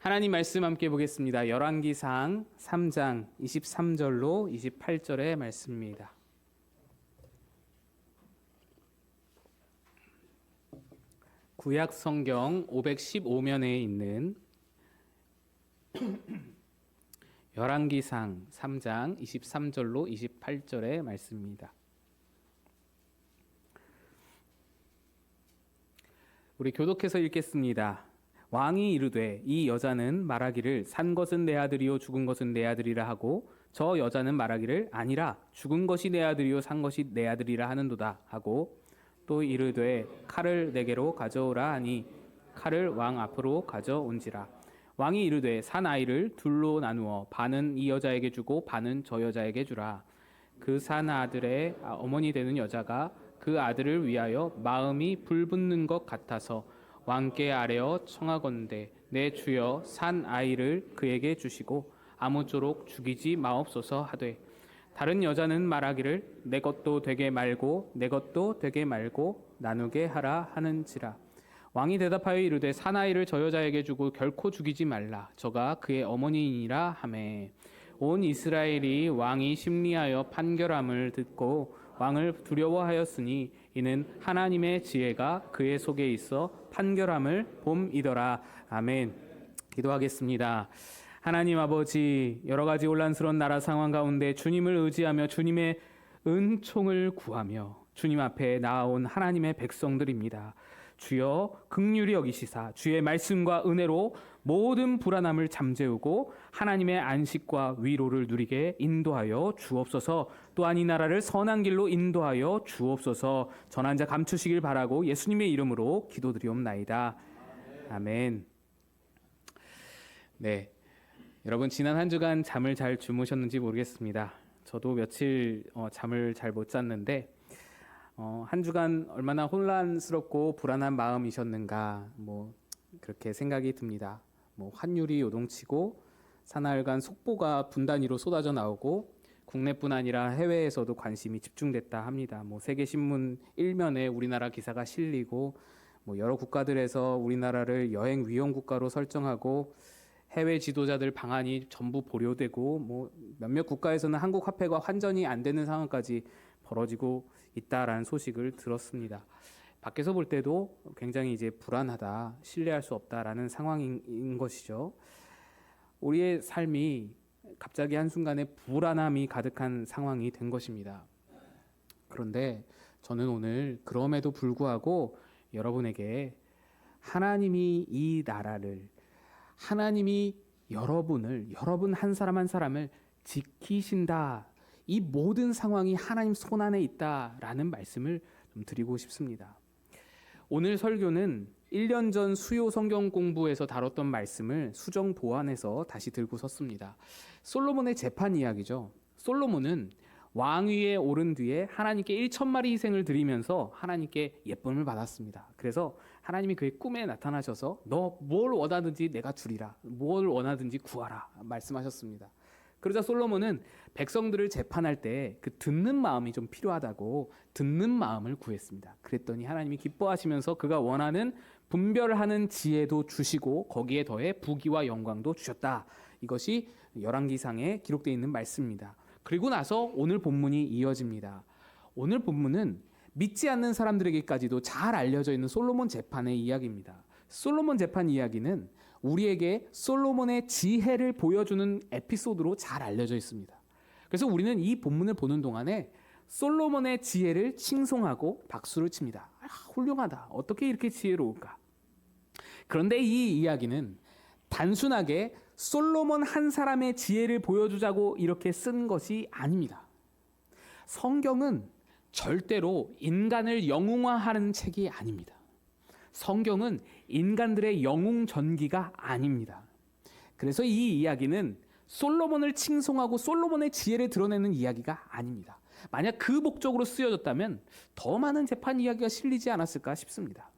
하나님 말씀 함께 보겠습니다. 열왕기상 3장 23절로 28절의 말씀입니다. 구약 성경 515면에 있는 열왕기상 3장 23절로 28절의 말씀입니다. 우리 교독해서 읽겠습니다. 왕이 이르되 이 여자는 말하기를 산 것은 내 아들이요 죽은 것은 내 아들이라 하고 저 여자는 말하기를 아니라 죽은 것이 내 아들이요 산 것이 내 아들이라 하는도다 하고 또 이르되 칼을 내게로 가져오라 하니 칼을 왕 앞으로 가져온지라. 왕이 이르되 산 아이를 둘로 나누어 반은 이 여자에게 주고 반은 저 여자에게 주라. 그 산 아들의 어머니 되는 여자가 그 아들을 위하여 마음이 불붙는 것 같아서 왕께 아뢰어 청하건대 내 주여 산 아이를 그에게 주시고 아무쪼록 죽이지 마옵소서 하되 다른 여자는 말하기를 내 것도 되게 말고 내 것도 되게 말고 나누게 하라 하는지라. 왕이 대답하여 이르되 산 아이를 저 여자에게 주고 결코 죽이지 말라. 저가 그의 어머니이니라 하매 온 이스라엘이 왕이 심리하여 판결함을 듣고 왕을 두려워하였으니 이는 하나님의 지혜가 그의 속에 있어 판결함을 봄이더라. 아멘. 기도하겠습니다. 하나님 아버지, 여러 가지 혼란스러운 나라 상황 가운데 주님을 의지하며 주님의 은총을 구하며 주님 앞에 나아온 하나님의 백성들입니다. 주여 긍휼히 여기시사 주의 말씀과 은혜로 모든 불안함을 잠재우고 하나님의 안식과 위로를 누리게 인도하여 주옵소서. 또한 이 나라를 선한 길로 인도하여 주옵소서. 전한 자 감추시길 바라고 예수님의 이름으로 기도드리옵나이다. 아멘. 네, 여러분 지난 한 주간 잠을 잘 주무셨는지 모르겠습니다. 저도 며칠 잠을 잘 못 잤는데 한 주간 얼마나 혼란스럽고 불안한 마음이셨는가 그렇게 생각이 듭니다. 환율이 요동치고 사나흘간 속보가 분단위로 쏟아져 나오고 국내뿐 아니라 해외에서도 관심이 집중됐다 합니다. 세계 신문 1면에 우리나라 기사가 실리고 여러 국가들에서 우리나라를 여행 위험 국가로 설정하고 해외 지도자들 방한이 전부 보류되고 몇몇 국가에서는 한국 화폐가 환전이 안 되는 상황까지 벌어지고 있다라는 소식을 들었습니다. 밖에서 볼 때도 굉장히 이제 불안하다, 신뢰할 수 없다라는 상황인 것이죠. 우리의 삶이 갑자기 한순간에 불안함이 가득한 상황이 된 것입니다. 그런데 저는 오늘 그럼에도 불구하고 여러분에게 하나님이 이 나라를, 하나님이 여러분 한 사람 한 사람을 지키신다, 이 모든 상황이 하나님 손안에 있다라는 말씀을 좀 드리고 싶습니다. 오늘 설교는 1년 전 수요 성경 공부에서 다뤘던 말씀을 수정 보완해서 다시 들고 섰습니다. 솔로몬의 재판 이야기죠. 솔로몬은 왕위에 오른 뒤에 하나님께 1,000마리 희생을 드리면서 하나님께 예쁨을 받았습니다. 그래서 하나님이 그의 꿈에 나타나셔서 너 뭘 원하든지 내가 주리라, 뭘 원하든지 구하라 말씀하셨습니다. 그러자 솔로몬은 백성들을 재판할 때 그 듣는 마음이 좀 필요하다고 듣는 마음을 구했습니다. 그랬더니 하나님이 기뻐하시면서 그가 원하는 분별하는 지혜도 주시고 거기에 더해 부귀와 영광도 주셨다. 이것이 열왕기상에 기록되어 있는 말씀입니다. 그리고 나서 오늘 본문이 이어집니다. 오늘 본문은 믿지 않는 사람들에게까지도 잘 알려져 있는 솔로몬 재판의 이야기입니다. 솔로몬 재판 이야기는 우리에게 솔로몬의 지혜를 보여주는 에피소드로 잘 알려져 있습니다. 그래서 우리는 이 본문을 보는 동안에 솔로몬의 지혜를 칭송하고 박수를 칩니다. 훌륭하다. 어떻게 이렇게 지혜로울까? 그런데 이 이야기는 단순하게 솔로몬 한 사람의 지혜를 보여주자고 이렇게 쓴 것이 아닙니다. 성경은 절대로 인간을 영웅화하는 책이 아닙니다. 성경은 인간들의 영웅 전기가 아닙니다. 그래서 이 이야기는 솔로몬을 칭송하고 솔로몬의 지혜를 드러내는 이야기가 아닙니다. 만약 그 목적으로 쓰여졌다면 더 많은 재판 이야기가 실리지 않았을까 싶습니다.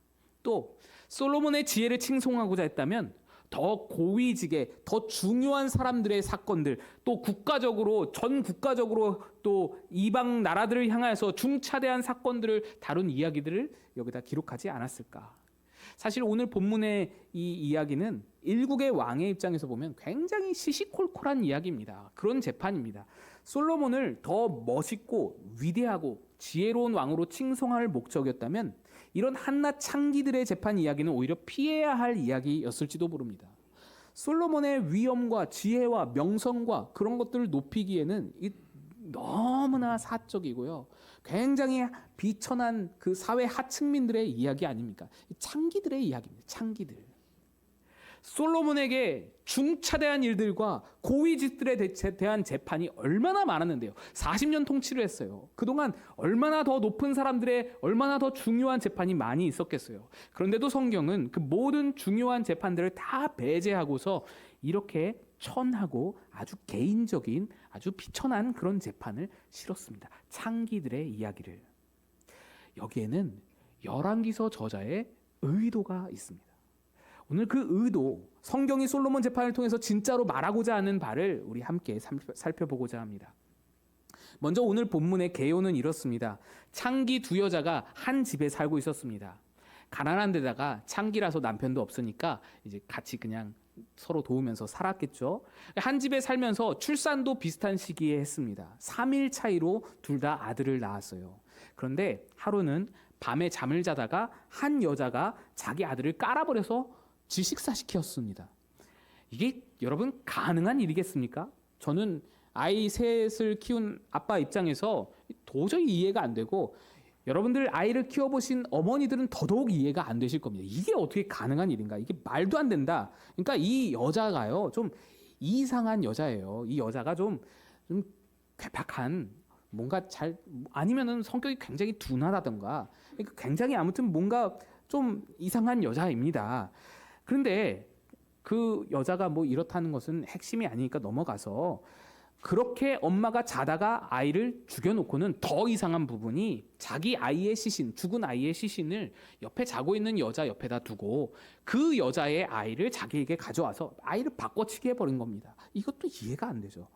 또 솔로몬의 지혜를 칭송하고자 했다면 더 고위직에 더 중요한 사람들의 사건들, 또 전 국가적으로 또 이방 나라들을 향해서 중차대한 사건들을 다룬 이야기들을 여기다 기록하지 않았을까. 사실 오늘 본문의 이 이야기는 일국의 왕의 입장에서 보면 굉장히 시시콜콜한 이야기입니다. 그런 재판입니다. 솔로몬을 더 멋있고 위대하고 지혜로운 왕으로 칭송할 목적이었다면 이런 한낱 창기들의 재판 이야기는 오히려 피해야 할 이야기였을지도 모릅니다. 솔로몬의 위엄과 지혜와 명성과 그런 것들을 높이기에는 너무나 사적이고요. 굉장히 비천한 그 사회 하층민들의 이야기 아닙니까? 창기들의 이야기입니다. 창기들. 솔로몬에게 중차대한 일들과 고위직들에 대한 재판이 얼마나 많았는데요. 40년 통치를 했어요. 그동안 얼마나 더 높은 사람들의 얼마나 더 중요한 재판이 많이 있었겠어요. 그런데도 성경은 그 모든 중요한 재판들을 다 배제하고서 이렇게 천하고 아주 개인적인 아주 비천한 그런 재판을 실었습니다. 창기들의 이야기를. 여기에는 열왕기서 저자의 의도가 있습니다. 오늘 그 의도, 성경이 솔로몬 재판을 통해서 진짜로 말하고자 하는 바를 우리 함께 살펴보고자 합니다. 먼저 오늘 본문의 개요는 이렇습니다. 창기 두 여자가 한 집에 살고 있었습니다. 가난한 데다가 창기라서 남편도 없으니까 이제 같이 그냥 서로 도우면서 살았겠죠. 한 집에 살면서 출산도 비슷한 시기에 했습니다. 3일 차이로 둘 다 아들을 낳았어요. 그런데 하루는 밤에 잠을 자다가 한 여자가 자기 아들을 깔아버려서 질식사시켰습니다. 이게 여러분 가능한 일이겠습니까? 저는 아이 셋을 키운 아빠 입장에서 도저히 이해가 안 되고 여러분들 아이를 키워보신 어머니들은 더더욱 이해가 안 되실 겁니다. 이게 어떻게 가능한 일인가? 이게 말도 안 된다. 그러니까 이 여자가요, 좀 이상한 여자예요. 이 여자가 좀 괴팍한, 뭔가 아니면은 성격이 굉장히 둔하다던가, 그러니까 굉장히 아무튼 뭔가 좀 이상한 여자입니다. 그런데 그 여자가 뭐 이렇다는 것은 핵심이 아니니까 넘어가서 그렇게 엄마가 자다가 아이를 죽여놓고는 더 이상한 부분이 자기 아이의 시신, 죽은 아이의 시신을 옆에 자고 있는 여자 옆에다 두고 그 여자의 아이를 자기에게 가져와서 아이를 바꿔치기 해버린 겁니다. 이것도 이해가 안 되죠.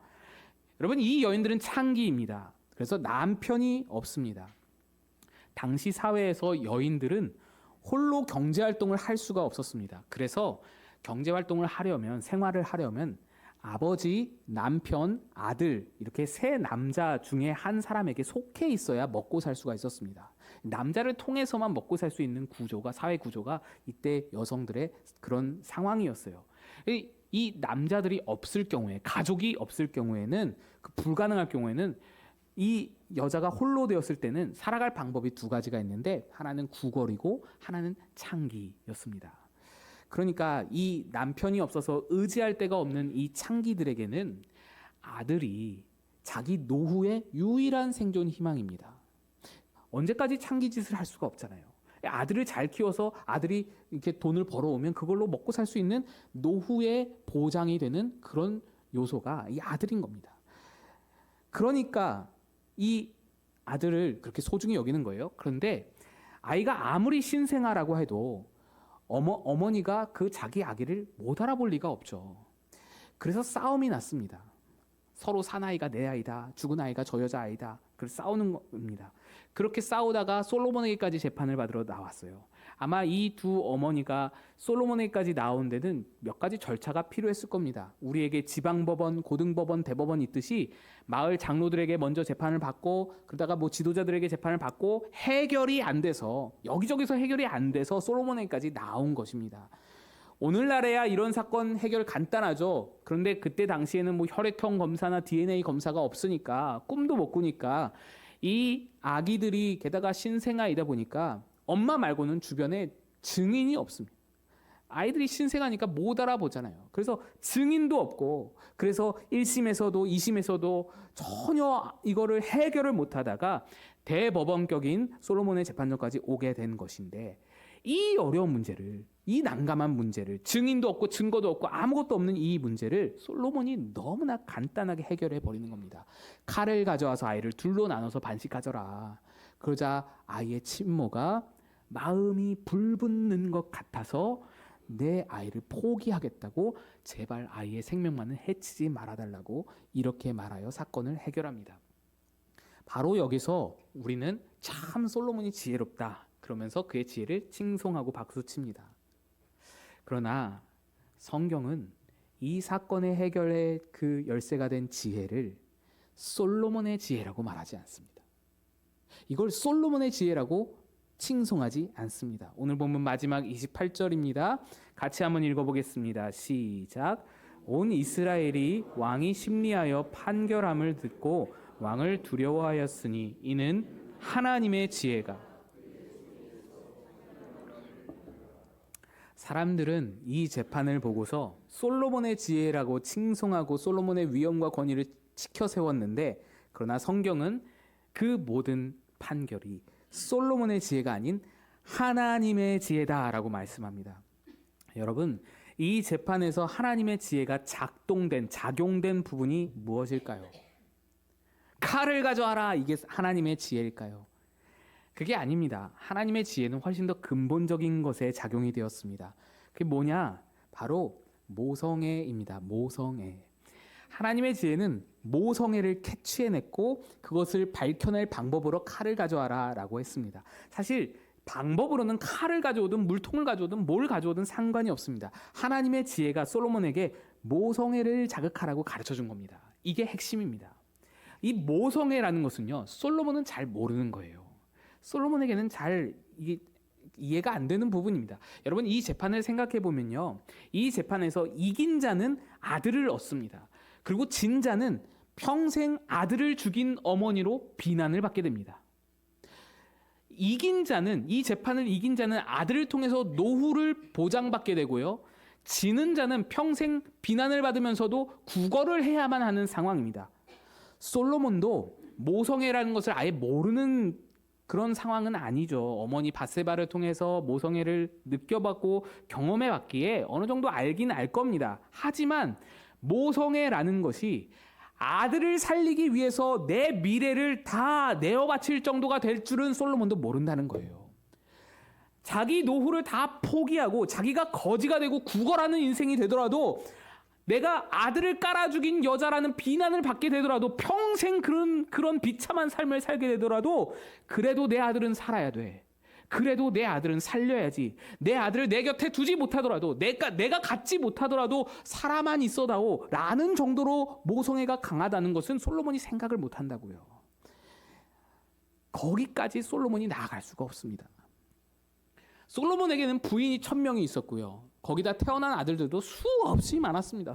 여러분, 이 여인들은 창기입니다. 그래서 남편이 없습니다. 당시 사회에서 여인들은 홀로 경제활동을 할 수가 없었습니다. 그래서 경제활동을 하려면, 생활을 하려면 아버지, 남편, 아들 이렇게 세 남자 중에 한 사람에게 속해 있어야 먹고 살 수가 있었습니다. 남자를 통해서만 먹고 살 수 있는 구조가, 사회 구조가 이때 여성들의 그런 상황이었어요. 이 남자들이 없을 경우에, 가족이 없을 경우에는, 불가능할 경우에는 이 여자가 홀로 되었을 때는 살아갈 방법이 두 가지가 있는데 하나는 구걸이고 하나는 창기였습니다. 그러니까 이 남편이 없어서 의지할 데가 없는 이 창기들에게는 아들이 자기 노후의 유일한 생존 희망입니다. 언제까지 창기짓을 할 수가 없잖아요. 아들을 잘 키워서 아들이 이렇게 돈을 벌어오면 그걸로 먹고 살 수 있는 노후의 보장이 되는 그런 요소가 이 아들인 겁니다. 그러니까 이 아들을 그렇게 소중히 여기는 거예요. 그런데 아이가 아무리 신생아라고 해도 어머니가 그 자기 아기를 못 알아볼 리가 없죠. 그래서 싸움이 났습니다. 서로 사나이가 내 아이다, 죽은 아이가 저 여자 아이다. 그래서 싸우는 겁니다. 그렇게 싸우다가 솔로몬에게까지 재판을 받으러 나왔어요. 아마 이 두 어머니가 솔로몬에게까지 나온 데는 몇 가지 절차가 필요했을 겁니다. 우리에게 지방법원, 고등법원, 대법원 있듯이 마을 장로들에게 먼저 재판을 받고 그러다가 뭐 지도자들에게 재판을 받고 해결이 안 돼서, 여기저기서 해결이 안 돼서 솔로몬에게까지 나온 것입니다. 오늘날에야 이런 사건 해결 간단하죠. 그런데 그때 당시에는 뭐 혈액형 검사나 DNA 검사가 없으니까, 꿈도 못 꾸니까 이 아기들이 게다가 신생아이다 보니까 엄마 말고는 주변에 증인이 없습니다. 아이들이 신생아니까 못 알아보잖아요. 그래서 증인도 없고, 그래서 1심에서도 2심에서도 전혀 이거를 해결을 못 하다가 대법원격인 솔로몬의 재판정까지 오게 된 것인데, 이 어려운 문제를, 이 난감한 문제를, 증인도 없고 증거도 없고 아무것도 없는 이 문제를 솔로몬이 너무나 간단하게 해결해 버리는 겁니다. 칼을 가져와서 아이를 둘로 나눠서 반씩 가져라. 그러자 아이의 친모가 마음이 불붙는 것 같아서 내 아이를 포기하겠다고, 제발 아이의 생명만은 해치지 말아달라고 이렇게 말하여 사건을 해결합니다. 바로 여기서 우리는 참 솔로몬이 지혜롭다, 그러면서 그의 지혜를 칭송하고 박수칩니다. 그러나 성경은 이 사건의 해결의 그 열쇠가 된 지혜를 솔로몬의 지혜라고 말하지 않습니다. 이걸 솔로몬의 지혜라고 칭송하지 않습니다. 오늘 본문 마지막 28절입니다. 같이 한번 읽어보겠습니다. 시작. 온 이스라엘이 왕이 심리하여 판결함을 듣고 왕을 두려워하였으니 이는 하나님의 지혜가. 사람들은 이 재판을 보고서 솔로몬의 지혜라고 칭송하고 솔로몬의 위엄과 권위를 치켜 세웠는데, 그러나 성경은 그 모든 판결이 솔로몬의 지혜가 아닌 하나님의 지혜다라고 말씀합니다. 여러분, 이 재판에서 하나님의 지혜가 작용된 부분이 무엇일까요? 칼을 가져와라, 이게 하나님의 지혜일까요? 그게 아닙니다. 하나님의 지혜는 훨씬 더 근본적인 것에 작용이 되었습니다. 그게 뭐냐? 바로 모성애입니다. 모성애. 하나님의 지혜는 모성애를 캐치해냈고 그것을 밝혀낼 방법으로 칼을 가져와라 라고 했습니다. 사실 방법으로는 칼을 가져오든 물통을 가져오든 뭘 가져오든 상관이 없습니다. 하나님의 지혜가 솔로몬에게 모성애를 자극하라고 가르쳐준 겁니다. 이게 핵심입니다. 이 모성애라는 것은요, 솔로몬은 잘 모르는 거예요. 솔로몬에게는 잘 이해가 안 되는 부분입니다. 여러분, 이 재판을 생각해 보면요, 이 재판에서 이긴 자는 아들을 얻습니다. 그리고 진 자는 평생 아들을 죽인 어머니로 비난을 받게 됩니다. 이 재판을 이긴 자는 아들을 통해서 노후를 보장받게 되고요, 지는 자는 평생 비난을 받으면서도 구걸을 해야만 하는 상황입니다. 솔로몬도 모성애라는 것을 아예 모르는 그런 상황은 아니죠. 어머니 밧세바를 통해서 모성애를 느껴봤고 경험해봤기에 어느 정도 알긴 알 겁니다. 하지만 모성애라는 것이 아들을 살리기 위해서 내 미래를 다 내어 바칠 정도가 될 줄은 솔로몬도 모른다는 거예요. 자기 노후를 다 포기하고 자기가 거지가 되고 구걸하는 인생이 되더라도, 내가 아들을 깔아 죽인 여자라는 비난을 받게 되더라도, 평생 그런 비참한 삶을 살게 되더라도, 그래도 내 아들은 살아야 돼. 그래도 내 아들은 살려야지. 내 아들을 내 곁에 두지 못하더라도, 내가 갖지 못하더라도 살아만 있어다오 라는 정도로 모성애가 강하다는 것은 솔로몬이 생각을 못한다고요. 거기까지 솔로몬이 나아갈 수가 없습니다. 솔로몬에게는 부인이 1000명이 있었고요, 거기다 태어난 아들들도 수없이 많았습니다.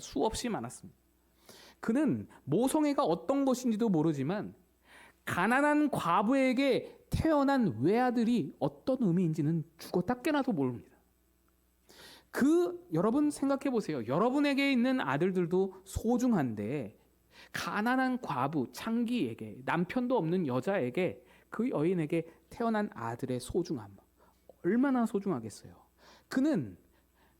그는 모성애가 어떤 것인지도 모르지만 가난한 과부에게 태어난 외아들이 어떤 의미인지는 죽었다 깨나도 모릅니다. 여러분 생각해 보세요. 여러분에게 있는 아들들도 소중한데, 가난한 과부 창기에게, 남편도 없는 여자에게, 그 여인에게 태어난 아들의 소중함, 얼마나 소중하겠어요. 그는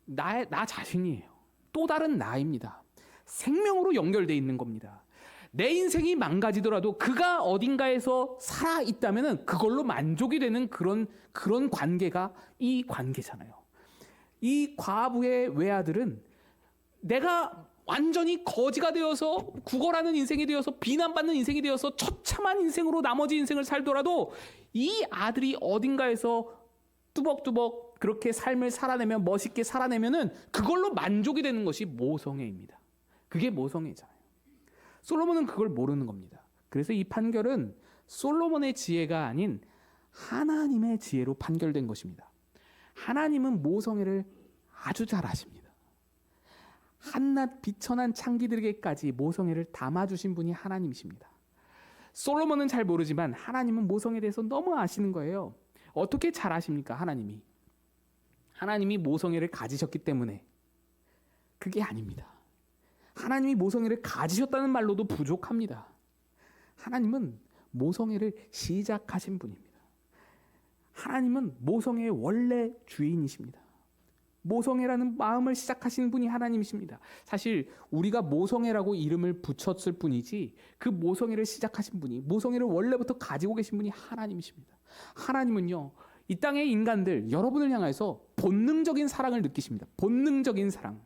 나 자신이에요. 또 다른 나입니다. 생명으로 연결되어 있는 겁니다. 내 인생이 망가지더라도 그가 어딘가에서 살아있다면 그걸로 만족이 되는 그런 관계가 이 관계잖아요. 이 과부의 외아들은 내가 완전히 거지가 되어서 구걸하는 인생이 되어서 비난받는 인생이 되어서 처참한 인생으로 나머지 인생을 살더라도, 이 아들이 어딘가에서 뚜벅뚜벅 그렇게 삶을 살아내면, 멋있게 살아내면은 그걸로 만족이 되는 것이 모성애입니다. 그게 모성애잖아요. 솔로몬은 그걸 모르는 겁니다. 그래서 이 판결은 솔로몬의 지혜가 아닌 하나님의 지혜로 판결된 것입니다. 하나님은 모성애를 아주 잘 아십니다. 한낱 비천한 창기들에게까지 모성애를 담아주신 분이 하나님이십니다. 솔로몬은 잘 모르지만 하나님은 모성애에 대해서 너무 아시는 거예요. 어떻게 잘 아십니까? 하나님이 모성애를 가지셨기 때문에. 그게 아닙니다. 하나님이 모성애를 가지셨다는 말로도 부족합니다. 하나님은 모성애를 시작하신 분입니다. 하나님은 모성애의 원래 주인이십니다. 모성애라는 마음을 시작하신 분이 하나님이십니다. 사실 우리가 모성애라고 이름을 붙였을 뿐이지, 그 모성애를 시작하신 분이, 모성애를 원래부터 가지고 계신 분이 하나님이십니다. 하나님은요, 이 땅의 인간들, 여러분을 향해서 본능적인 사랑을 느끼십니다. 본능적인 사랑.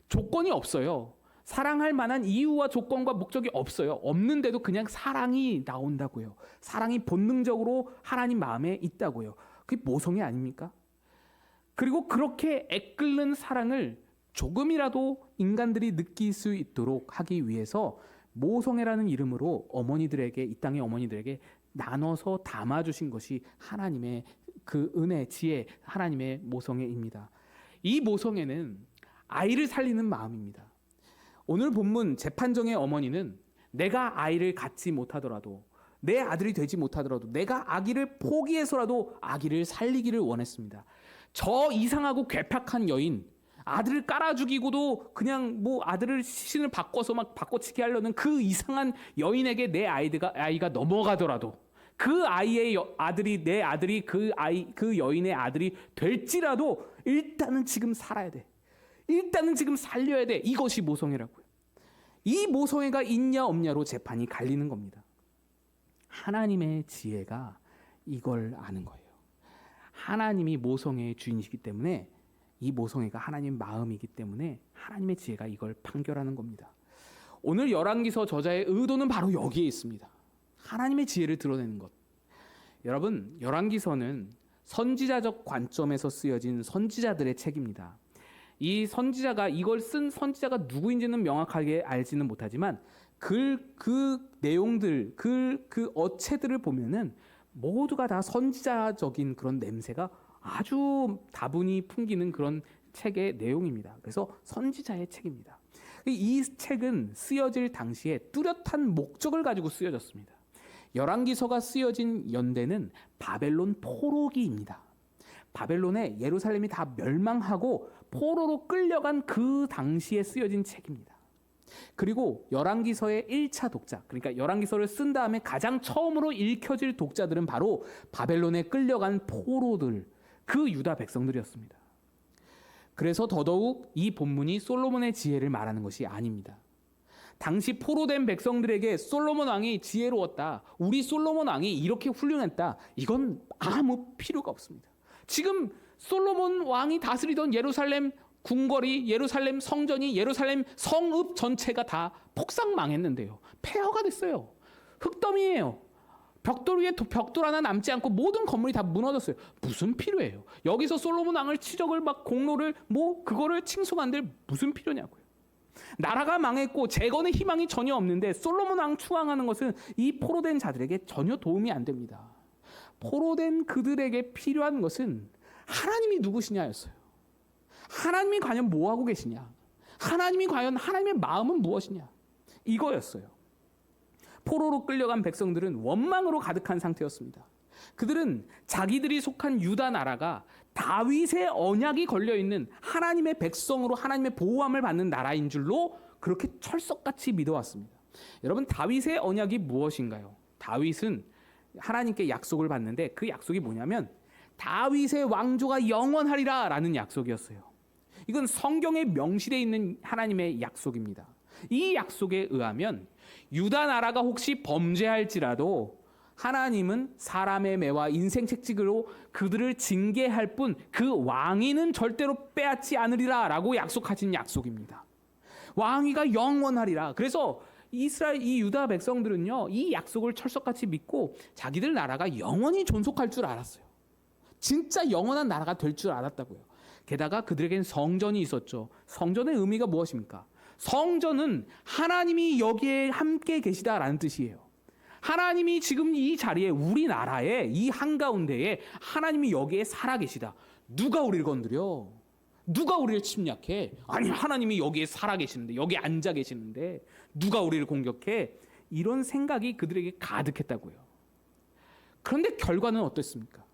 조건이 없어요. 사랑할 만한 이유와 조건과 목적이 없어요. 없는데도 그냥 사랑이 나온다고요. 사랑이 본능적으로 하나님 마음에 있다고요. 그게 모성애 아닙니까? 그리고 그렇게 애끓는 사랑을 조금이라도 인간들이 느낄 수 있도록 하기 위해서 모성애라는 이름으로 어머니들에게, 이 땅의 어머니들에게 나눠서 담아주신 것이 하나님의 그 은혜, 지혜, 하나님의 모성애입니다. 이 모성애는 아이를 살리는 마음입니다. 오늘 본문 재판정의 어머니는 내가 아이를 갖지 못하더라도, 내 아들이 되지 못하더라도 내가 아기를 포기해서라도 아기를 살리기를 원했습니다. 저 이상하고 괴팍한 여인, 아들을 깔아 죽이고도 그냥 뭐 아들을 시신을 바꿔서 막 바꿔치기 하려는 그 이상한 여인에게 내 아이가 넘어가더라도, 그 아이의 아들이, 내 아들이 그 여인의 아들이 될지라도 일단은 지금 살아야 돼. 일단은 지금 살려야 돼. 이것이 모성애라고요. 이 모성애가 있냐 없냐로 재판이 갈리는 겁니다. 하나님의 지혜가 이걸 아는 거예요. 하나님이 모성애의 주인이시기 때문에, 이 모성애가 하나님 마음이기 때문에 하나님의 지혜가 이걸 판결하는 겁니다. 오늘 열왕기서 저자의 의도는 바로 여기에 있습니다. 하나님의 지혜를 드러내는 것. 여러분, 열왕기서는 선지자적 관점에서 쓰여진 선지자들의 책입니다. 이 선지자가, 이걸 쓴 선지자가 누구인지는 명확하게 알지는 못하지만 그 내용들, 그 어체들을 보면은 모두가 다 선지자적인 그런 냄새가 아주 다분히 풍기는 그런 책의 내용입니다. 그래서 선지자의 책입니다. 이 책은 쓰여질 당시에 뚜렷한 목적을 가지고 쓰여졌습니다. 열왕기서가 쓰여진 연대는 바벨론 포로기입니다. 바벨론에 예루살렘이 다 멸망하고 포로로 끌려간 그 당시에 쓰여진 책입니다. 그리고 열왕기서의 1차 독자, 그러니까 열왕기서를 쓴 다음에 가장 처음으로 읽혀질 독자들은 바로 바벨론에 끌려간 포로들, 그 유다 백성들이었습니다. 그래서 더더욱 이 본문이 솔로몬의 지혜를 말하는 것이 아닙니다. 당시 포로된 백성들에게 솔로몬 왕이 지혜로웠다, 우리 솔로몬 왕이 이렇게 훌륭했다, 이건 아무 필요가 없습니다. 지금 솔로몬 왕이 다스리던 예루살렘 궁궐이, 예루살렘 성전이, 예루살렘 성읍 전체가 다 폭삭 망했는데요. 폐허가 됐어요. 흙더미예요. 벽돌 위에 벽돌 하나 남지 않고 모든 건물이 다 무너졌어요. 무슨 필요해요? 여기서 솔로몬 왕을 치적을 막 공로를 그거를 칭송한들 무슨 필요냐고요. 나라가 망했고 재건의 희망이 전혀 없는데 솔로몬 왕 추앙하는 것은 이 포로된 자들에게 전혀 도움이 안 됩니다. 포로된 그들에게 필요한 것은 하나님이 누구시냐였어요. 하나님이 과연 뭐 하고 계시냐? 하나님이 과연, 하나님의 마음은 무엇이냐? 이거였어요. 포로로 끌려간 백성들은 원망으로 가득한 상태였습니다. 그들은 자기들이 속한 유다 나라가 다윗의 언약이 걸려있는 하나님의 백성으로 하나님의 보호함을 받는 나라인 줄로 그렇게 철석같이 믿어왔습니다. 여러분, 다윗의 언약이 무엇인가요? 다윗은 하나님께 약속을 받는데 그 약속이 뭐냐면 다윗의 왕조가 영원하리라 라는 약속이었어요. 이건 성경에 명시되어 있는 하나님의 약속입니다. 이 약속에 의하면 유다 나라가 혹시 범죄할지라도 하나님은 사람의 매와 인생 책찍으로 그들을 징계할 뿐 그 왕위는 절대로 빼앗지 않으리라 라고 약속하신 약속입니다. 왕위가 영원하리라. 그래서 이 유다 백성들은요, 이 약속을 철석같이 믿고 자기들 나라가 영원히 존속할 줄 알았어요. 진짜 영원한 나라가 될 줄 알았다고요. 게다가 그들에겐 성전이 있었죠. 성전의 의미가 무엇입니까? 성전은 하나님이 여기에 함께 계시다라는 뜻이에요. 하나님이 지금 이 자리에, 우리나라에, 이 한가운데에 하나님이 여기에 살아계시다. 누가 우리를 건드려? 누가 우리를 침략해? 아니, 하나님이 여기에 살아계시는데, 여기 앉아 계시는데 누가 우리를 공격해? 이런 생각이 그들에게 가득했다고요. 그런데 결과는 어땠습니까?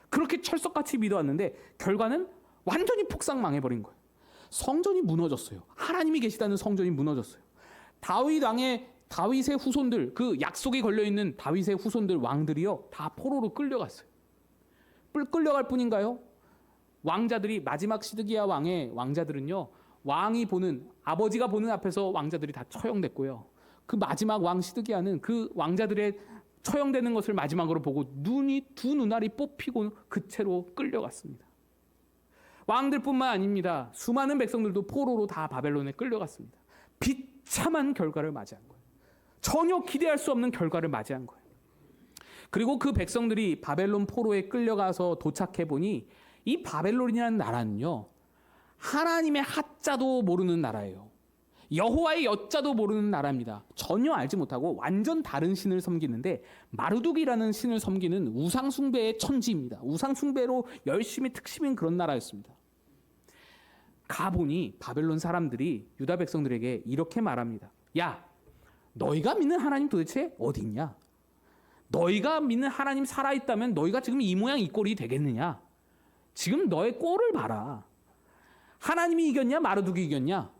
그렇게 철석같이 믿어왔는데 결과는 완전히 폭삭 망해버린 거예요. 성전이 무너졌어요. 하나님이 계시다는 성전이 무너졌어요. 다윗의 후손들, 그 약속이 걸려있는 다윗의 후손들 왕들이요, 다 포로로 끌려갔어요. 끌려갈 뿐인가요? 왕자들이, 마지막 시드기야 왕의 왕자들은요, 아버지가 보는 앞에서 왕자들이 다 처형됐고요. 그 마지막 왕 시드기야는 그 왕자들의 처형되는 것을 마지막으로 보고 두 눈알이 뽑히고 그 채로 끌려갔습니다. 왕들뿐만 아닙니다. 수많은 백성들도 포로로 다 바벨론에 끌려갔습니다. 비참한 결과를 맞이한 거예요. 전혀 기대할 수 없는 결과를 맞이한 거예요. 그리고 그 백성들이 바벨론 포로에 끌려가서 도착해 보니 이 바벨론이라는 나라는요, 하나님의 하자도 모르는 나라예요. 여호와의 여자도 모르는 나라입니다. 전혀 알지 못하고 완전 다른 신을 섬기는데, 마르둑이라는 신을 섬기는 우상숭배의 천지입니다. 우상숭배로 열심히 특심인 그런 나라였습니다. 가보니 바벨론 사람들이 유다 백성들에게 이렇게 말합니다. 야, 너희가 믿는 하나님 도대체 어디 있냐? 너희가 믿는 하나님 살아있다면 너희가 지금 이 모양 이 꼴이 되겠느냐? 지금 너의 꼴을 봐라. 하나님이 이겼냐? 마르둑이 이겼냐?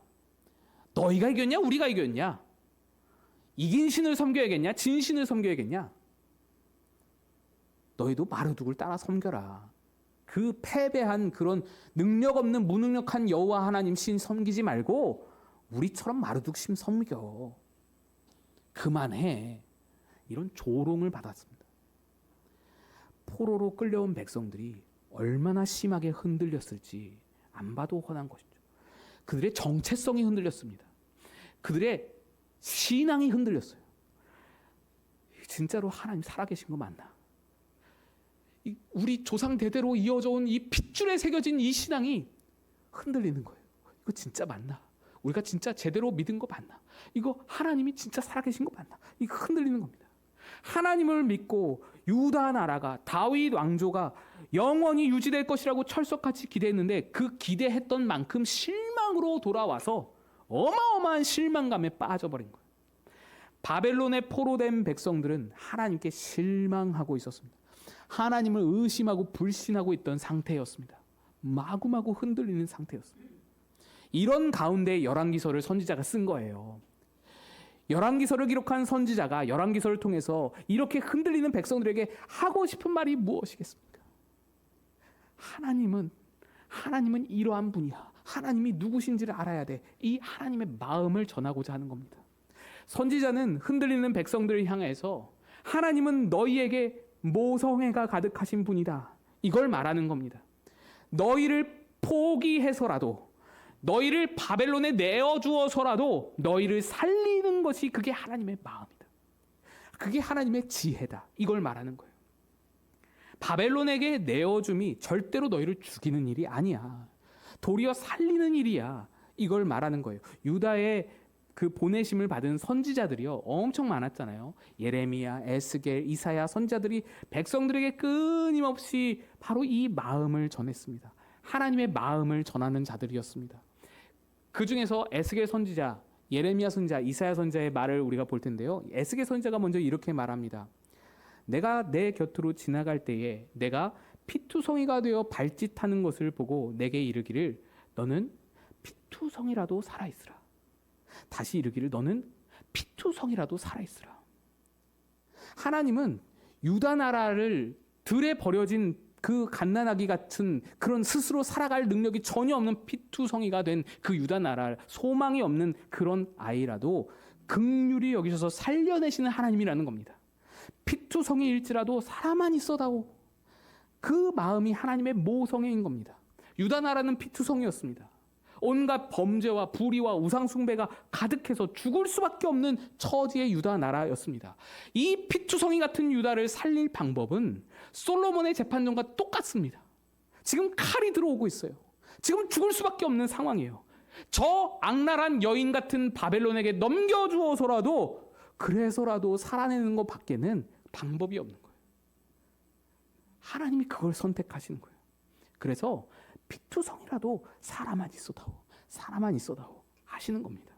너희가 이겼냐? 우리가 이겼냐? 이긴 신을 섬겨야겠냐? 진 신을 섬겨야겠냐? 너희도 마르둑을 따라 섬겨라. 그 패배한 그런 능력 없는 무능력한 여호와 하나님 신 섬기지 말고 우리처럼 마르둑 신 섬겨. 그만해. 이런 조롱을 받았습니다. 포로로 끌려온 백성들이 얼마나 심하게 흔들렸을지 안 봐도 훤한 것이죠. 그들의 정체성이 흔들렸습니다. 그들의 신앙이 흔들렸어요. 진짜로 하나님 살아계신 거 맞나? 우리 조상 대대로 이어져 온 이 핏줄에 새겨진 이 신앙이 흔들리는 거예요. 이거 진짜 맞나? 우리가 진짜 제대로 믿은 거 맞나? 이거 하나님이 진짜 살아계신 거 맞나? 이거 흔들리는 겁니다. 하나님을 믿고 유다 나라가, 다윗 왕조가 영원히 유지될 것이라고 철석같이 기대했는데 그 기대했던 만큼 실망으로 돌아와서 어마어마한 실망감에 빠져버린 거예요. 바벨론에 포로된 백성들은 하나님께 실망하고 있었습니다. 하나님을 의심하고 불신하고 있던 상태였습니다. 마구마구 흔들리는 상태였습니다. 이런 가운데 열왕기서를 선지자가 쓴 거예요. 열왕기서를 기록한 선지자가 열왕기서를 통해서 이렇게 흔들리는 백성들에게 하고 싶은 말이 무엇이겠습니까? 하나님은 이러한 분이야. 하나님이 누구신지를 알아야 돼. 이 하나님의 마음을 전하고자 하는 겁니다. 선지자는 흔들리는 백성들을 향해서 하나님은 너희에게 모성애가 가득하신 분이다. 이걸 말하는 겁니다. 너희를 포기해서라도, 너희를 바벨론에 내어주어서라도 너희를 살리는 것이 그게 하나님의 마음이다. 그게 하나님의 지혜다. 이걸 말하는 거예요. 바벨론에게 내어줌이 절대로 너희를 죽이는 일이 아니야. 도리어 살리는 일이야. 이걸 말하는 거예요. 유다의 그 보내심을 받은 선지자들이요, 엄청 많았잖아요. 예레미야, 에스겔, 이사야 선지자들이 백성들에게 끊임없이 바로 이 마음을 전했습니다. 하나님의 마음을 전하는 자들이었습니다. 그 중에서 에스겔 선지자, 예레미야 선지자, 이사야 선지자의 말을 우리가 볼 텐데요. 에스겔 선지자가 먼저 이렇게 말합니다. 내가 내 곁으로 지나갈 때에 내가 피투성이가 되어 발짓하는 것을 보고 내게 이르기를 너는 피투성이라도 살아있으라. 다시 이르기를 너는 피투성이라도 살아있으라. 하나님은 유다 나라를 들에 버려진 그 갓난아기 같은 그런 스스로 살아갈 능력이 전혀 없는 피투성이가 된 그 유다 나라, 소망이 없는 그런 아이라도 긍휼히 여기셔서 살려내시는 하나님이라는 겁니다. 피투성이일지라도 살아만 있어다오. 그 마음이 하나님의 모성애인 겁니다. 유다 나라는 피투성이었습니다. 온갖 범죄와 불의와 우상숭배가 가득해서 죽을 수밖에 없는 처지의 유다 나라였습니다. 이 피투성이 같은 유다를 살릴 방법은 솔로몬의 재판전과 똑같습니다. 지금 칼이 들어오고 있어요. 지금 죽을 수밖에 없는 상황이에요. 저 악랄한 여인 같은 바벨론에게 넘겨주어서라도, 그래서라도 살아내는 것 밖에는 방법이 없는 거예요. 하나님이 그걸 선택하시는 거예요. 그래서 피투성이라도 사람만 있어다오 하시는 겁니다.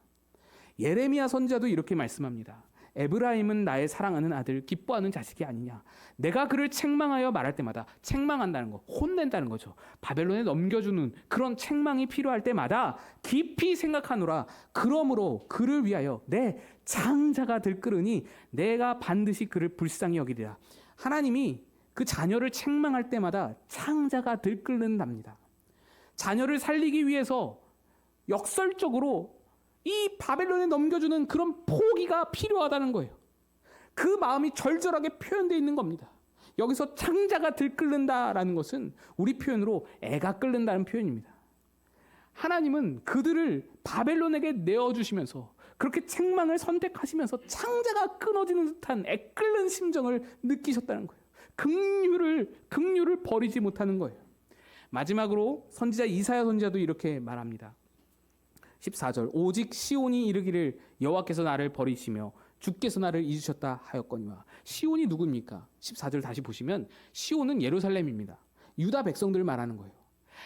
예레미야 선지자도 이렇게 말씀합니다. 에브라임은 나의 사랑하는 아들, 기뻐하는 자식이 아니냐. 내가 그를 책망하여 말할 때마다, 책망한다는 거, 혼낸다는 거죠. 바벨론에 넘겨주는 그런 책망이 필요할 때마다 깊이 생각하노라. 그러므로 그를 위하여 내 장자가 들끓으니 내가 반드시 그를 불쌍히 여기리라. 하나님이 그 자녀를 책망할 때마다 창자가 들끓는답니다. 자녀를 살리기 위해서 역설적으로 이 바벨론에 넘겨주는 그런 포기가 필요하다는 거예요. 그 마음이 절절하게 표현되어 있는 겁니다. 여기서 창자가 들끓는다라는 것은 우리 표현으로 애가 끓는다는 표현입니다. 하나님은 그들을 바벨론에게 내어주시면서 그렇게 책망을 선택하시면서 창자가 끊어지는 듯한 애끓는 심정을 느끼셨다는 거예요. 긍휼을 버리지 못하는 거예요. 마지막으로 선지자 이사야 선지자도 이렇게 말합니다. 14절 오직 시온이 이르기를 여호와께서 나를 버리시며 주께서 나를 잊으셨다 하였거니와. 시온이 누굽니까? 14절 다시 보시면 시온은 예루살렘입니다. 유다 백성들을 말하는 거예요.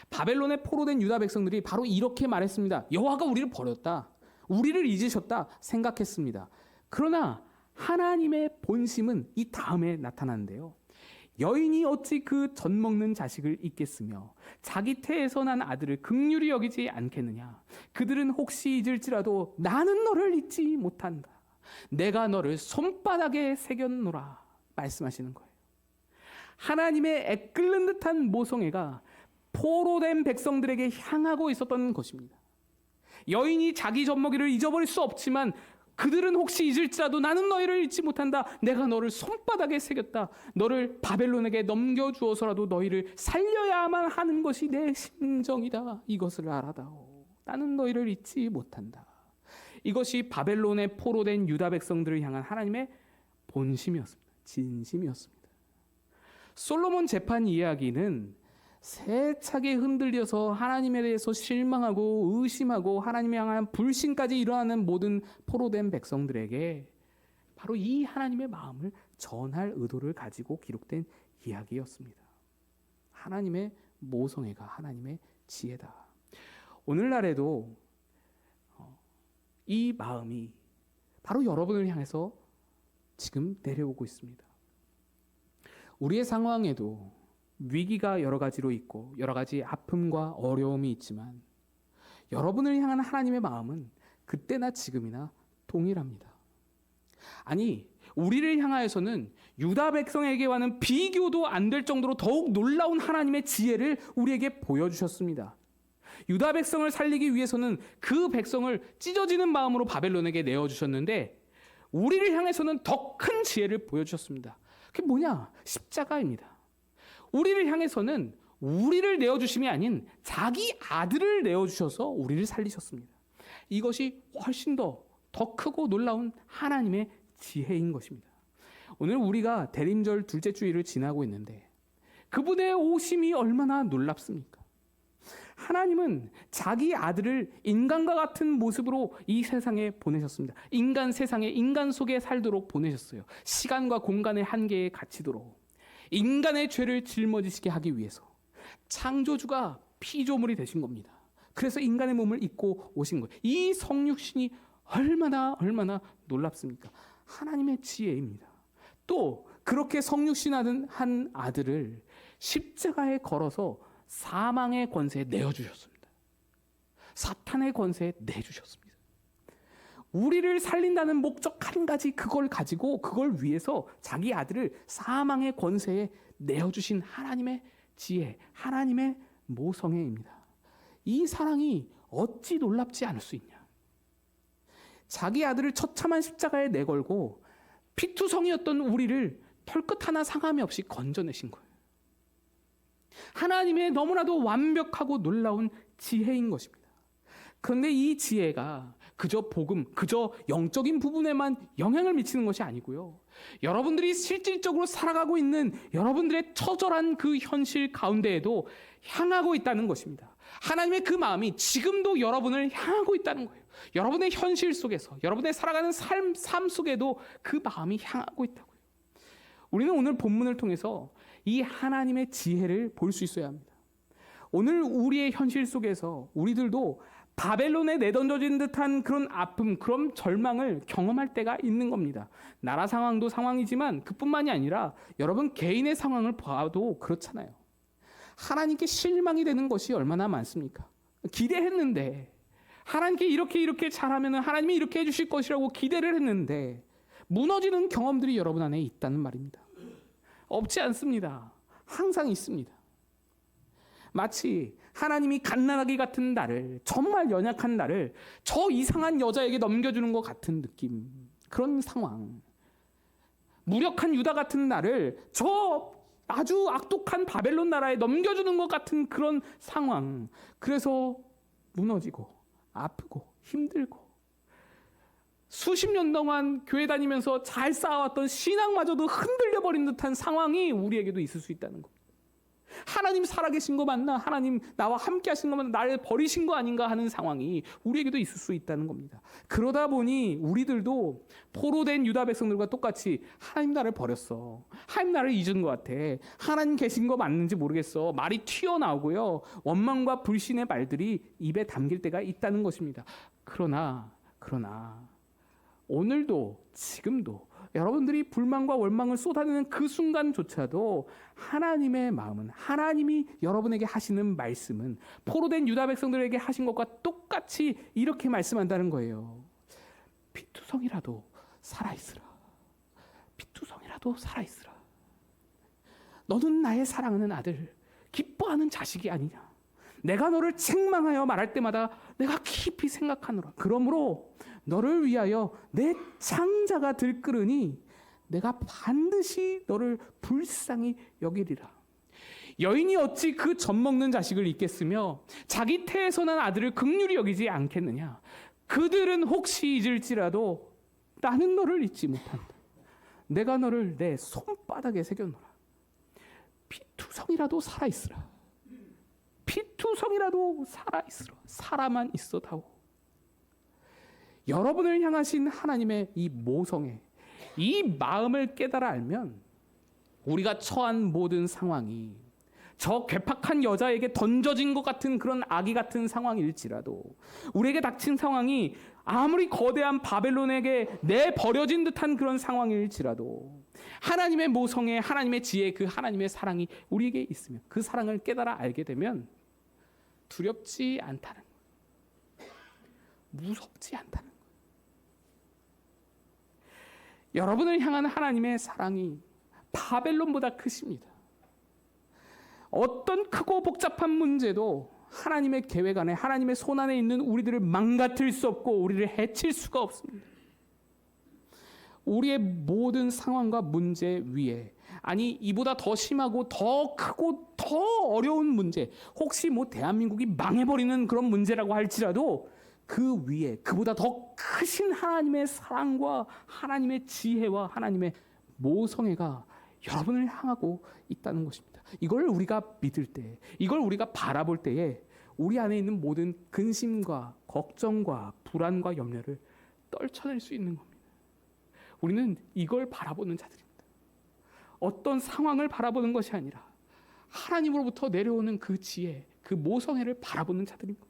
바벨론에 포로된 유다 백성들이 바로 이렇게 말했습니다. 여호와가 우리를 버렸다, 우리를 잊으셨다 생각했습니다. 그러나 하나님의 본심은 이 다음에 나타나는데요. 여인이 어찌 그 젖 먹는 자식을 잊겠으며 자기 태에서 난 아들을 긍휼히 여기지 않겠느냐. 그들은 혹시 잊을지라도 나는 너를 잊지 못한다. 내가 너를 손바닥에 새겼노라 말씀하시는 거예요. 하나님의 애끓는 듯한 모성애가 포로된 백성들에게 향하고 있었던 것입니다. 여인이 자기 젖먹이를 잊어버릴 수 없지만 그들은 혹시 잊을지라도 나는 너희를 잊지 못한다. 내가 너를 손바닥에 새겼다. 너를 바벨론에게 넘겨주어서라도 너희를 살려야만 하는 것이 내 심정이다. 이것을 알아다오. 나는 너희를 잊지 못한다. 이것이 바벨론에 포로된 유다 백성들을 향한 하나님의 본심이었습니다. 진심이었습니다. 솔로몬 재판 이야기는 세차게 흔들려서 하나님에 대해서 실망하고 의심하고 하나님에 향한 불신까지 일어나는 모든 포로된 백성들에게 바로 이 하나님의 마음을 전할 의도를 가지고 기록된 이야기였습니다. 하나님의 모성애가 하나님의 지혜다. 오늘날에도 이 마음이 바로 여러분을 향해서 지금 내려오고 있습니다. 우리의 상황에도 위기가 여러 가지로 있고 여러 가지 아픔과 어려움이 있지만 여러분을 향한 하나님의 마음은 그때나 지금이나 동일합니다. 아니, 우리를 향하여서는 유다 백성에게와는 비교도 안 될 정도로 더욱 놀라운 하나님의 지혜를 우리에게 보여주셨습니다. 유다 백성을 살리기 위해서는 그 백성을 찢어지는 마음으로 바벨론에게 내어주셨는데 우리를 향해서는 더 큰 지혜를 보여주셨습니다. 그게 뭐냐? 십자가입니다. 우리를 향해서는 우리를 내어주심이 아닌 자기 아들을 내어주셔서 우리를 살리셨습니다. 이것이 훨씬 더 크고 놀라운 하나님의 지혜인 것입니다. 오늘 우리가 대림절 둘째 주일을 지나고 있는데 그분의 오심이 얼마나 놀랍습니까? 하나님은 자기 아들을 인간과 같은 모습으로 이 세상에 보내셨습니다. 인간 세상에 인간 속에 살도록 보내셨어요. 시간과 공간의 한계에 갇히도록. 인간의 죄를 짊어지시게 하기 위해서 창조주가 피조물이 되신 겁니다. 그래서 인간의 몸을 입고 오신 거예요. 이 성육신이 얼마나 놀랍습니까? 하나님의 지혜입니다. 또 그렇게 성육신하는 한 아들을 십자가에 걸어서 사망의 권세에 내어주셨습니다. 사탄의 권세에 내주셨습니다. 우리를 살린다는 목적 한 가지, 그걸 가지고 그걸 위해서 자기 아들을 사망의 권세에 내어주신 하나님의 지혜, 하나님의 모성애입니다. 이 사랑이 어찌 놀랍지 않을 수 있냐. 자기 아들을 처참한 십자가에 내걸고 피투성이었던 우리를 털끝 하나 상함이 없이 건져내신 거예요. 하나님의 너무나도 완벽하고 놀라운 지혜인 것입니다. 그런데 이 지혜가 그저 복음, 그저 영적인 부분에만 영향을 미치는 것이 아니고요. 여러분들이 실질적으로 살아가고 있는 여러분들의 처절한 그 현실 가운데에도 향하고 있다는 것입니다. 하나님의 그 마음이 지금도 여러분을 향하고 있다는 거예요. 여러분의 현실 속에서, 여러분의 살아가는 삶 속에도 그 마음이 향하고 있다고요. 우리는 오늘 본문을 통해서 이 하나님의 지혜를 볼 수 있어야 합니다. 오늘 우리의 현실 속에서 우리들도 바벨론에 내던져진 듯한 그런 아픔, 그런 절망을 경험할 때가 있는 겁니다. 나라 상황도 상황이지만 그뿐만이 아니라 여러분 개인의 상황을 봐도 그렇잖아요. 하나님께 실망이 되는 것이 얼마나 많습니까? 기대했는데 하나님께 이렇게 잘하면 하나님이 이렇게 해주실 것이라고 기대를 했는데 무너지는 경험들이 여러분 안에 있다는 말입니다. 없지 않습니다. 항상 있습니다. 마치 하나님이 갓난아기 같은 나를, 정말 연약한 나를 저 이상한 여자에게 넘겨주는 것 같은 느낌, 그런 상황. 무력한 유다 같은 나를 저 아주 악독한 바벨론 나라에 넘겨주는 것 같은 그런 상황. 그래서 무너지고 아프고 힘들고 수십 년 동안 교회 다니면서 잘 쌓아왔던 신앙마저도 흔들려버린 듯한 상황이 우리에게도 있을 수 있다는 겁니다. 하나님 살아계신 거 맞나? 하나님 나와 함께 하신 거 맞나? 나를 버리신 거 아닌가 하는 상황이 우리에게도 있을 수 있다는 겁니다. 그러다 보니 우리들도 포로된 유다 백성들과 똑같이 하나님 나를 버렸어. 하나님 나를 잊은 것 같아. 하나님 계신 거 맞는지 모르겠어. 말이 튀어나오고요. 원망과 불신의 말들이 입에 담길 때가 있다는 것입니다. 그러나 오늘도 지금도 여러분들이 불만과 원망을 쏟아내는 그 순간조차도 하나님의 마음은, 하나님이 여러분에게 하시는 말씀은 포로된 유다 백성들에게 하신 것과 똑같이 이렇게 말씀한다는 거예요. 피투성이라도 살아있으라. 피투성이라도 살아있으라. 너는 나의 사랑하는 아들, 기뻐하는 자식이 아니냐. 내가 너를 책망하여 말할 때마다 내가 깊이 생각하노라. 그러므로 너를 위하여 내 창자가 들끓으니 내가 반드시 너를 불쌍히 여기리라. 여인이 어찌 그 젖 먹는 자식을 잊겠으며 자기 태에서 난 아들을 긍휼히 여기지 않겠느냐. 그들은 혹시 잊을지라도 나는 너를 잊지 못한다. 내가 너를 내 손바닥에 새겨놓으라. 피투성이라도 살아있으라. 피투성이라도 살아있으라. 살아만 있어다오. 여러분을 향하신 하나님의 이 모성애, 이 마음을 깨달아 알면 우리가 처한 모든 상황이 저 괴팍한 여자에게 던져진 것 같은 그런 아기 같은 상황일지라도, 우리에게 닥친 상황이 아무리 거대한 바벨론에게 내버려진 듯한 그런 상황일지라도 하나님의 모성애, 하나님의 지혜, 그 하나님의 사랑이 우리에게 있으면, 그 사랑을 깨달아 알게 되면 두렵지 않다는 거예요. 무섭지 않다는 거예요. 여러분을 향한 하나님의 사랑이 바벨론보다 크십니다. 어떤 크고 복잡한 문제도 하나님의 계획 안에, 하나님의 손 안에 있는 우리들을 망가뜨릴 수 없고 우리를 해칠 수가 없습니다. 우리의 모든 상황과 문제 위에, 아니 이보다 더 심하고 더 크고 더 어려운 문제, 혹시 대한민국이 망해버리는 그런 문제라고 할지라도 그 위에 그보다 더 크신 하나님의 사랑과 하나님의 지혜와 하나님의 모성애가 여러분을 향하고 있다는 것입니다. 이걸 우리가 믿을 때, 이걸 우리가 바라볼 때에 우리 안에 있는 모든 근심과 걱정과 불안과 염려를 떨쳐낼 수 있는 겁니다. 우리는 이걸 바라보는 자들입니다. 어떤 상황을 바라보는 것이 아니라 하나님으로부터 내려오는 그 지혜, 그 모성애를 바라보는 자들입니다.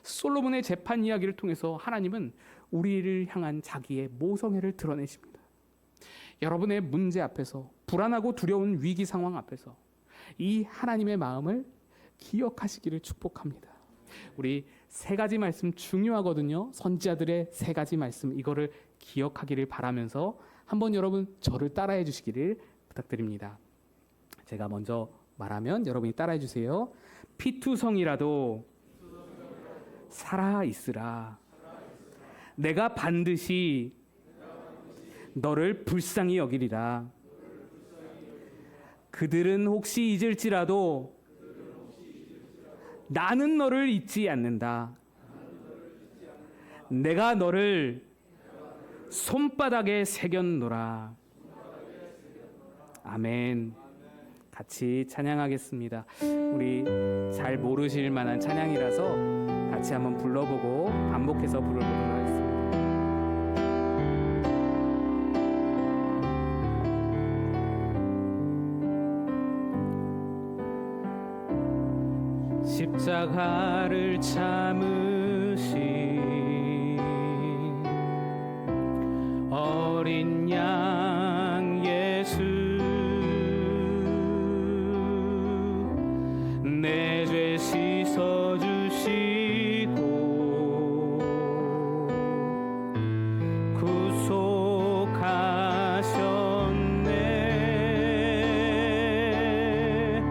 솔로몬의 재판 이야기를 통해서 하나님은 우리를 향한 자기의 모성애를 드러내십니다. 여러분의 문제 앞에서, 불안하고 두려운 위기 상황 앞에서 이 하나님의 마음을 기억하시기를 축복합니다. 우리 세 가지 말씀 중요하거든요. 선지자들의 세 가지 말씀, 이거를 기억하기를 바라면서 한번 여러분 저를 따라해 주시기를 부탁드립니다. 제가 먼저 말하면 여러분이 따라해 주세요. 피투성이라도 살아 있으라. 내가 반드시 너를 불쌍히 여기리라. 그들은 혹시 잊을지라도 나는 너를 잊지 않는다. 내가 너를 손바닥에 새겼노라. 아멘. 같이 찬양하겠습니다. 우리 잘 모르실 만한 찬양이라서 같이 한번 불러보고 반복해서 부르도록 하겠습니다. 십자가를 참으신 어린 양 예수, 내 죄 씻어주시고 구속하셨네.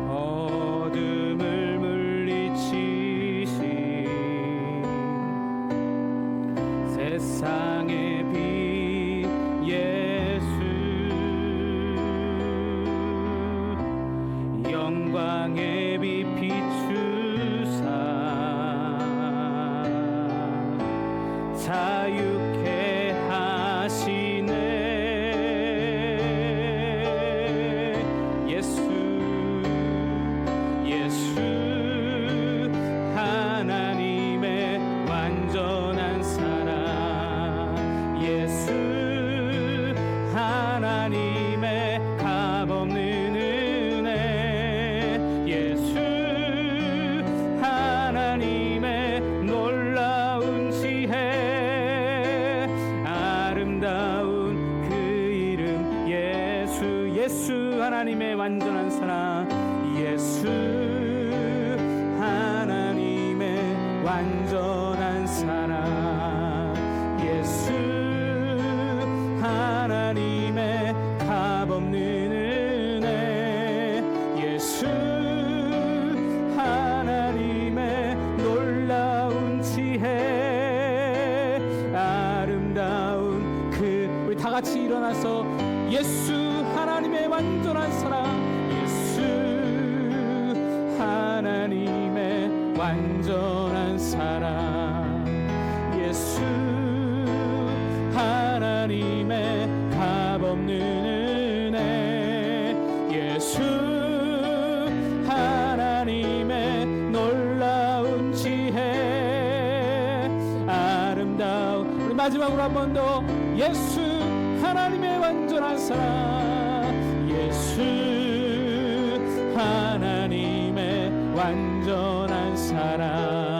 어둠을 물리치신 세상의 빛 예수, 영광의 빛 비추사 자유케 같이 일어나서 예수 하나님의 완전한 사랑, 예수 하나님의 완전한 사랑, 예수 하나님의 값없는 은혜, 예수 하나님의 놀라운 지혜, 아름다운. 우리 마지막으로 한 번 더 예수 하나님의 완전한 사랑, 예수 하나님의 완전한 사랑.